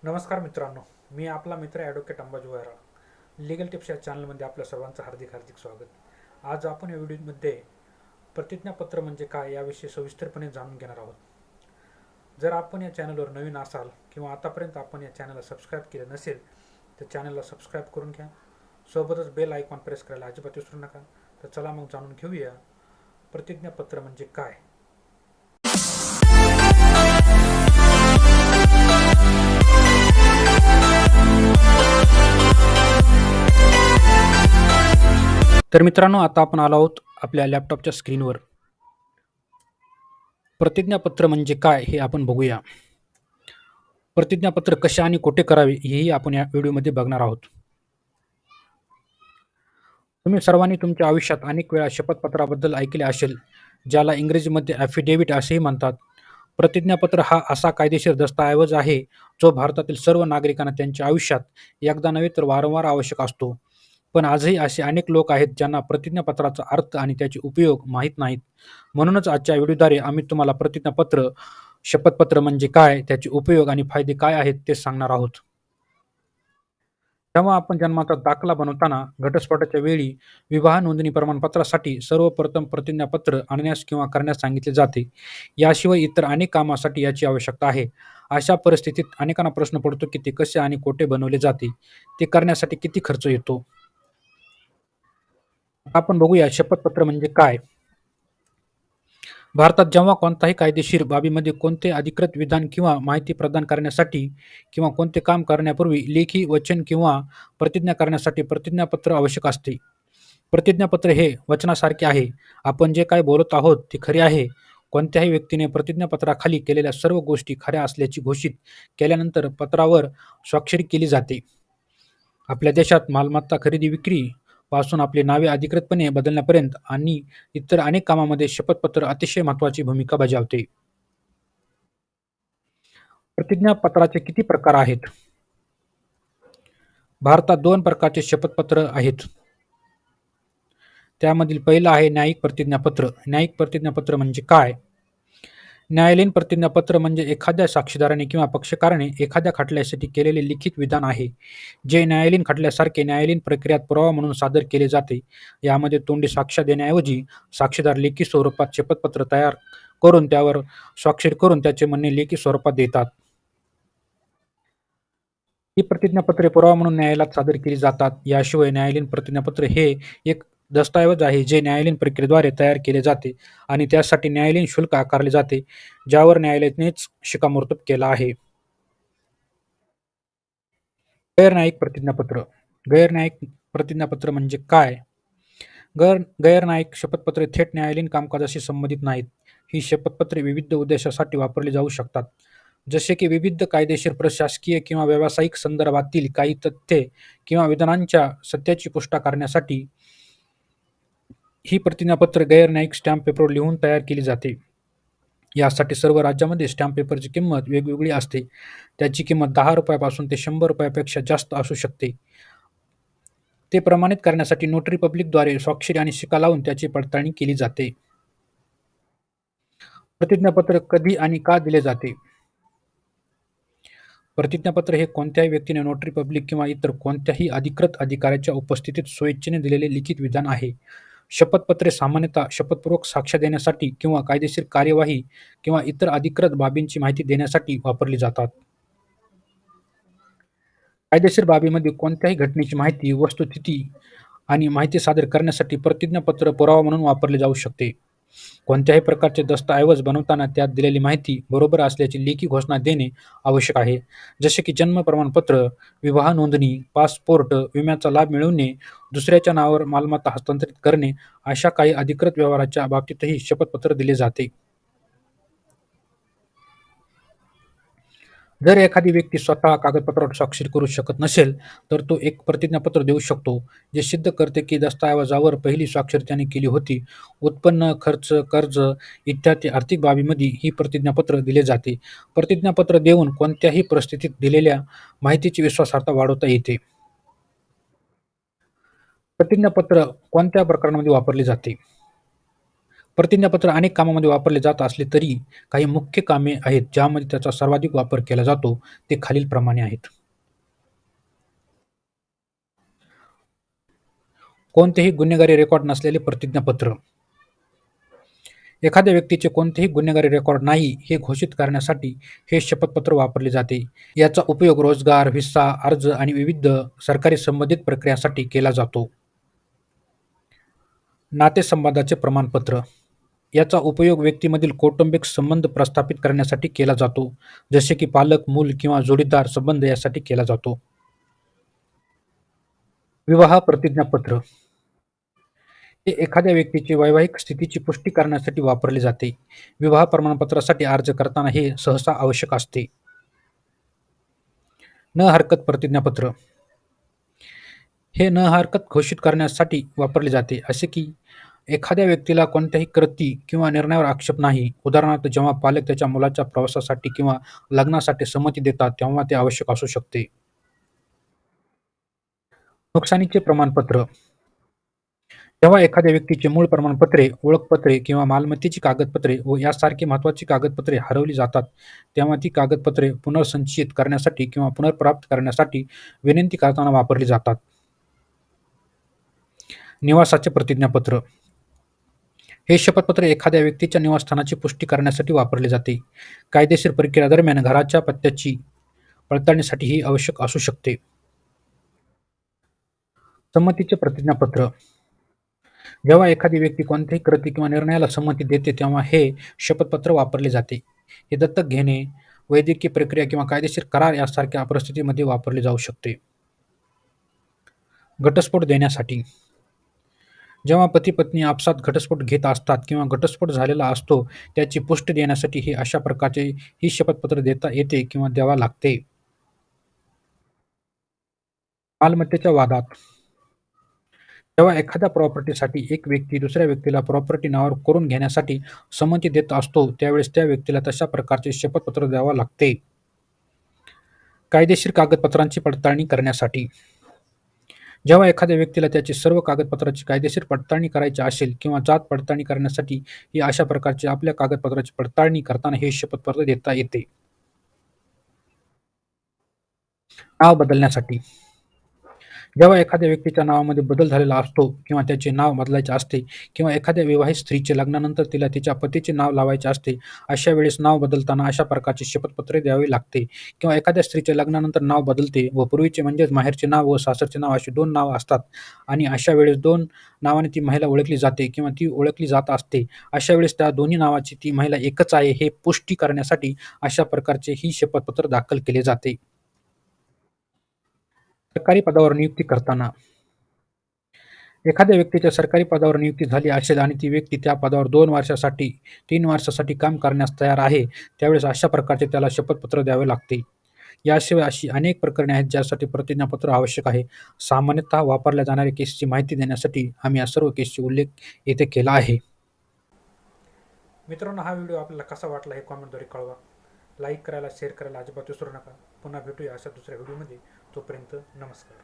नमस्कार मित्रांनो, मी आपला मित्र ॲडव्होकेट अंबाजू वैरा. लीगल टिप्स या चॅनलमध्ये आपल्या सर्वांचं हार्दिक हार्दिक स्वागत. आज आपण या व्हिडिओमध्ये प्रतिज्ञापत्र म्हणजे काय याविषयी सविस्तरपणे जाणून घेणार आहोत. जर आपण या चॅनलवर नवीन असाल किंवा आतापर्यंत आपण या चॅनलला सबस्क्राईब केलं नसेल तर चॅनलला सबस्क्राईब करून घ्या. सोबतच बेल आयकॉन प्रेस करायला अजिबात विसरू नका. तर चला मग जाणून घेऊया प्रतिज्ञापत्र म्हणजे काय. तर मित्रांनो, आता आपण आलो आहोत आपल्या लॅपटॉपच्या स्क्रीनवर. प्रतिज्ञापत्र म्हणजे काय हे आपण बघूया. प्रतिज्ञापत्र कसे आणि कोठे करावे हेही आपण या व्हिडिओमध्ये बघणार आहोत. तुम्ही सर्वांनी तुमच्या आयुष्यात अनेक वेळा शपथपत्राबद्दल ऐकले असेल, ज्याला इंग्रजीमध्ये ॲफिडेव्हिट असेही म्हणतात. प्रतिज्ञापत्र हा असा कायदेशीर दस्तऐवज आहे जो भारतातील सर्व नागरिकांना त्यांच्या आयुष्यात एकदा नव्हे तर वारंवार आवश्यक असतो. पण आजही असे अनेक लोक आहेत ज्यांना प्रतिज्ञापत्राचा अर्थ आणि त्याचे उपयोग माहीत नाहीत. म्हणूनच आजच्या व्हिडिओद्वारे आम्ही तुम्हाला प्रतिज्ञापत्र, शपथपत्र म्हणजे काय, त्याचे उपयोग आणि फायदे काय आहेत ते सांगणार आहोत. जेव्हा आपण जन्माचा दाखला बनवताना घटस्फोटाच्या वेळी विवाह नोंदणी प्रमाणपत्रासाठी सर्वप्रथम प्रतिज्ञापत्र आणण्यास किंवा करण्यास सांगितले जाते. याशिवाय इतर अनेक कामासाठी याची आवश्यकता आहे. अशा परिस्थितीत अनेकांना प्रश्न पडतो की ते कसे आणि कोठे बनवले जाते, ते करण्यासाठी किती खर्च येतो. आपण बघूया शपथपत्र म्हणजे काय. भारतात जेव्हा कोणत्याही कायदेशीर बाबीमध्ये कोणते अधिकृत विधान किंवा माहिती प्रदान करण्यासाठी किंवा कोणते काम करण्यापूर्वी लेखी वचन किंवा प्रतिज्ञा करण्यासाठी प्रतिज्ञापत्र आवश्यक असते. प्रतिज्ञापत्र हे वचनासारखे आहे. आपण जे काय बोलत आहोत ते खरे आहे. कोणत्याही व्यक्तीने प्रतिज्ञापत्राखाली केलेल्या सर्व गोष्टी खऱ्या असल्याची घोषित केल्यानंतर पत्रावर स्वाक्षरी केली जाते. आपल्या देशात मालमत्ता खरेदी विक्री पासून आपली नावे अधिकृतपणे बदलण्यापर्यंत आणि इतर अनेक कामांमध्ये शपथपत्र अतिशय महत्त्वाची भूमिका बजावते. प्रतिज्ञापत्राचे किती प्रकार आहेत? भारतात 2 प्रकारचे शपथपत्र आहेत. त्यामधील पहिलं आहे न्यायिक प्रतिज्ञापत्र. न्यायिक प्रतिज्ञापत्र म्हणजे काय? न्यायालयीन प्रतिज्ञापत्र म्हणजे एखाद्या साक्षीदाराने किंवा पक्षकाराने एखाद्या खटल्यासाठी केलेले लिखित विधान आहे, जे न्यायालयीन खटल्यासारखे न्यायालयीन प्रक्रियेत पुरावा म्हणून सादर केले जाते. यामध्ये तोंडी साक्ष्य देण्याऐवजी साक्षीदार लेखी स्वरूपात शपथपत्र तयार करून त्यावर स्वाक्षरी करून त्याचे म्हणणे लेखी स्वरूपात देतात. ही प्रतिज्ञापत्रे पुरावा म्हणून न्यायालयात सादर केली जातात. याशिवाय न्यायालयीन प्रतिज्ञापत्र हे एक दस्तऐवज आहे जे न्यायालयीन प्रक्रियेद्वारे तयार केले जाते आणि त्यासाठी न्यायालयीन शुल्क आकारले जाते, ज्यावर न्यायालयानेच शिक्कामोर्तब केला आहे. गैरन्यायिक प्रतिज्ञापत्र. गैरन्यायिक प्रतिज्ञापत्र म्हणजे काय? गैरन्यायिक शपथपत्रे थेट न्यायालयीन कामकाजाशी संबंधित नाहीत. ही शपथपत्रे विविध उद्देशासाठी वापरली जाऊ शकतात, जसे की विविध कायदेशीर, प्रशासकीय किंवा व्यावसायिक संदर्भातील काही तथ्ये किंवा विधानांच्या सत्याची पुष्टी करण्यासाठी. ही प्रतिज्ञापत्र गैरन्यायिक स्टॅम्प पेपरवर लिहून तयार केली जाते. यासाठी सर्व राज्यामध्ये स्टॅम्प पेपरची किंमत वेगवेगळी असते. त्याची किंमत ₹10 पासून ते ₹100 जास्त असू शकते. ते प्रमाणित करण्यासाठी नोटरी पब्लिकद्वारे स्वाक्षरी आणि शिक्का लावून त्याची पडताळणी केली जाते. प्रतिज्ञापत्र कधी आणि का दिले जाते? प्रतिज्ञापत्र हे कोणत्याही व्यक्तीने नोटरी पब्लिक किंवा इतर कोणत्याही अधिकृत अधिकाऱ्याच्या उपस्थितीत स्वेच्छेने दिलेले लिखित विधान आहे. शपथपत्रे सामान्यतः शपथपूर्वक साक्ष देण्यासाठी किंवा कायदेशीर कार्यवाही किंवा इतर अधिकृत बाबींची माहिती देण्यासाठी वापरली जातात. कायदेशीर बाबीमध्ये कोणत्याही घटनेची माहिती, वस्तुस्थिती आणि माहिती सादर करण्यासाठी प्रतिज्ञापत्र पुरावा म्हणून वापरले जाऊ शकते. कोणत्याही प्रकारचे दस्तऐवज बनवताना त्यात दिलेली माहिती बरोबर असल्याची लेखी घोषणा देणे आवश्यक आहे, जसे की जन्म प्रमाणपत्र, विवाह नोंदणी, पासपोर्ट, विम्याचा लाभ मिळवणे, दुसऱ्याच्या नावावर मालमत्ता हस्तांतरित करणे. अशा काही अधिकृत व्यवहाराच्या बाबतीतही शपथपत्र दिले जाते. जर एखादी व्यक्ती स्वतः कागदपत्रावर स्वाक्षरी करू शकत नसेल, तर तो एक प्रतिज्ञापत्र देऊ शकतो, जे सिद्ध करते की दस्तऐवजावर पहिली स्वाक्षरी त्याने केली होती. उत्पन्न, खर्च, कर्ज इत्यादी आर्थिक बाबींमध्ये ही प्रतिज्ञापत्र दिले जाते. प्रतिज्ञापत्र देऊन कोणत्याही परिस्थितीत दिलेल्या माहितीची विश्वासार्हता वाढवता येते. प्रतिज्ञापत्र कोणत्या प्रकरणांमध्ये वापरले जाते? प्रतिज्ञापत्र अनेक कामामध्ये वापरले जात असले तरी काही मुख्य कामे आहेत ज्यामध्ये त्याचा सर्वाधिक वापर केला जातो ते खालीलप्रमाणे आहेत. कोणतेही गुन्हेगारी रेकॉर्ड नसलेले प्रतिज्ञापत्र. एखाद्या व्यक्तीचे कोणतेही गुन्हेगारी रेकॉर्ड नाही हे घोषित करण्यासाठी हे शपथपत्र वापरले जाते. याचा उपयोग रोजगार, व्हिसा, अर्ज आणि विविध सरकारी संबंधित प्रक्रियांसाठी केला जातो. नातेसंबंधाचे प्रमाणपत्र. याचा उपयोग व्यक्तीमधील कौटुंबिक संबंध प्रस्थापित करण्यासाठी केला जातो, जसे की पालक, मूल किंवा जोडीदार संबंध यासाठी केला जातो. विवाह प्रतिज्ञापत्र. हे एखाद्या व्यक्तीची वैवाहिक स्थितीची पुष्टी करण्यासाठी वापरले जाते. विवाह प्रमाणपत्रासाठी अर्ज करताना हे सहसा आवश्यक असते. न हरकत प्रतिज्ञापत्र. हे न हरकत घोषित करण्यासाठी वापरले जाते, असे की एखाद्या व्यक्तीला कोणत्याही कृती किंवा निर्णयावर आक्षेप नाही. उदाहरणार्थ, जेव्हा पालक त्याच्या मुलाच्या प्रवासासाठी किंवा लग्नासाठी संमती देतात, तेव्हा ते आवश्यक असू शकते. नुकसानीचे प्रमाणपत्र. जेव्हा एखाद्या व्यक्तीची मूळ प्रमाणपत्रे, ओळखपत्रे किंवा मालमत्तेची कागदपत्रे व यासारखी महत्त्वाची कागदपत्रे हरवली जातात, तेव्हा ती कागदपत्रे पुनर्संचयित करण्यासाठी किंवा पुनर्प्राप्त करण्यासाठी विनंती करताना वापरली जातात. निवासाचे प्रतिज्ञापत्र. हे शपथपत्र एखाद्या व्यक्तीच्या निवासस्थानाची पुष्टी करण्यासाठी वापरले जाते. कायदेशीर प्रक्रियेदरम्यान घराच्या पत्त्याची पडताळणीसाठी ही आवश्यक असू शकते. संमतीचे प्रतिज्ञापत्र. जेव्हा एखादी व्यक्ती कोणत्याही कृती किंवा निर्णयाला संमती देते, तेव्हा हे शपथपत्र वापरले जाते. हे दत्तक घेणे, वैद्यकीय प्रक्रिया किंवा कायदेशीर करार यासारख्या परिस्थितीमध्ये वापरले जाऊ शकते. घटस्फोट देण्यासाठी. जेव्हा पती-पत्नी आपसात घटस्फोट घेत असतात किंवा घटस्फोट झालेला असतो, त्याची पुष्टी देण्यासाठी हे अशा प्रकारचे ही शपथपत्र देता येते किंवा द्यावा लागते. मालमत्तेच्या वादात. जेव्हा एखाद्या प्रॉपर्टीसाठी एक व्यक्ती दुसऱ्या व्यक्तीला प्रॉपर्टी नावावर करून घेण्यासाठी संमती देत असतो, त्यावेळेस त्या व्यक्तीला तशा प्रकारचे शपथपत्र द्यावे लागते. कायदेशीर कागदपत्रांची पडताळणी करण्यासाठी. जेव्हा एखाद्या व्यक्तीला त्याची सर्व कागदपत्रांची कायदेशीर पडताळणी करायची असेल किंवा जात पडताळणी करण्यासाठी ही अशा प्रकारचे आपल्या कागदपत्राची पडताळणी करताना हे शपथपत्र देता येते. नाव बदलण्यासाठी. जेव्हा एखाद्या व्यक्तीच्या नावामध्ये बदल झालेला असतो किंवा त्याचे नाव बदलायचे असते किंवा एखाद्या विवाहित स्त्रीचे लग्नानंतर तिला तिच्या पतीचे नाव लावायचे असते, अशा वेळेस नाव बदलताना अशा प्रकारचे शपथपत्र द्यावे लागते. किंवा एखाद्या स्त्रीचे लग्नानंतर नाव बदलते व पूर्वीचे म्हणजेच माहेरचे नाव व सासरचे नाव अशी 2 नावं असतात आणि अशा वेळेस 2 नावाने ती महिला ओळखली जाते किंवा ती ओळखली जात असते. अशा वेळेस त्या दोन्ही नावाची ती महिला एकच आहे हे पुष्टी करण्यासाठी अशा प्रकारचे ही शपथपत्र दाखल केले जाते. सरकारी पदावर नियुक्ती करताना. एखाद्या व्यक्तीच्या सरकारी पदावर नियुक्ती झाली असेल आणि ती व्यक्ती त्या पदावर 2 वर्षासाठी, 3 वर्षासाठी काम करण्यास तयार आहे, त्यावेळेस अशा प्रकारचे त्याला शपथपत्र द्यावे लागते. याशिवाय अशी अनेक प्रकरणे आहेत ज्यासाठी प्रतिज्ञापत्र आवश्यक आहे. सामान्यतः वापरल्या जाणाऱ्या केसची माहिती देण्यासाठी आम्ही या सर्व केसची उल्लेख येथे केला आहे. मित्रांनो, हा व्हिडिओ आपल्याला कसा वाटला हे कॉमेंटद्वारे कळवा. लाईक करायला, शेअर करायला अजिबात विसरू नका. पुन्हा भेटूया अशा दुसऱ्या व्हिडिओमध्ये. तोपर्यंत नमस्कार.